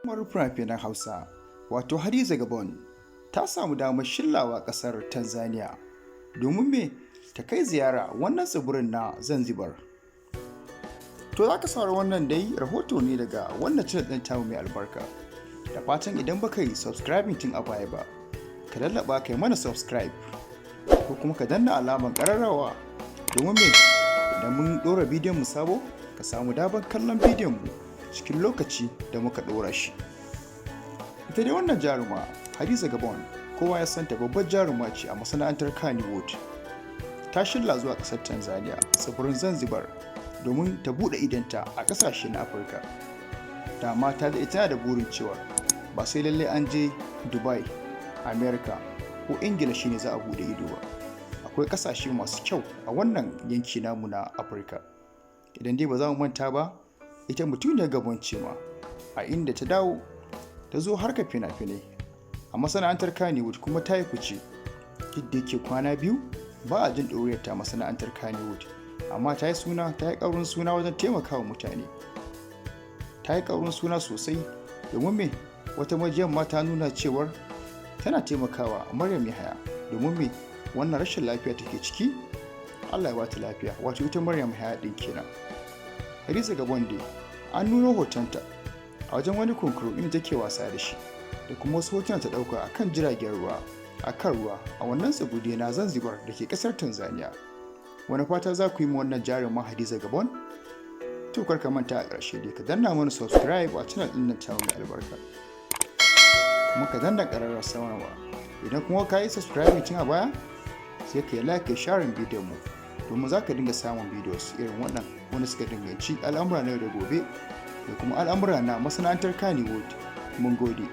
Kamar fina-finan Hausa, wato Hadiza Gabon, ta samu damar shillawa ƙasar Tanzania domin me ta kai ziyara wannan tsibirin na Zanzibar. To za ka saurari wannan dai rahoto ne daga wannan channel ɗin tamu mai albarka. Da fatan idan baka yi subscribing tun a baya ba, ka lallaba kai mana subscribe ko kuma ka danna alamar ƙararrawa domin me idan mun ɗora bidiyon mu sabo ka samu damar kallon bidiyon mu cikin lokaci da muka ɗora shi. Ita dai wannan jaruma Hadiza Gabon, kowa ya santa babbar jaruma ce a masana'antar Kannywood. Ta shilla zuwa ƙasar Tanzania, tsibirin Zanzibar, domin ta buɗe idanta a ƙasashe na Afirka. Dama ta da ita da burin cewa ba sai lallai an je Dubai, America ko Ingila shine za a buɗe ido ba. Akwai ƙasashe masu kyau a wannan yanki namu na Afirka. Idan dai ba za mu manta ba, ita mutuniyar Gabon ce ma, a inda ta dawo ta zo harkar fina-finai a masana'antar Kannywood kuma ta yi fice. Duk da yake kwana biyu ba a jin ɗoriyar ta masana'antar Kannywood, amma ta yi ƙaurin suna wajen taimakawa mutane. Ta yi ƙaurin suna sosai domin me wata majiyar ma ta nuna cewar tana taimakawa Maryam Yahaya domin me wannan rashin lafiya take ciki. Allah ya ba ta lafiya, wato ita Maryam Yahaya ɗin kenan. Hadiza Gabon dai an nuna hotonta a wajen wani kunkuru inda take wasa da shi, da kuma wasu hotuna ta ɗauka a kan jiragen ruwa a kan ruwa a wannan tsibiri na Zanzibar da ke ƙasar Tanzania. Wani fata za ku yi ma wannan jarumin Hadiza Gabon? To kar ka manta a ƙarshe dai ka danna mana subscribe a channel ɗin nan tamu mai albarka, kuma ka danna ƙararrawar sanarwa. Idan kuma ka yi subscribe tun a baya, sai ka yi like ka share bidiyon mu, domin za ka dinga samun videos irin wannan wanda suka danganci al'amura na yau da gobe da kuma al'amura na masana'antar Kannywood. Mun gode.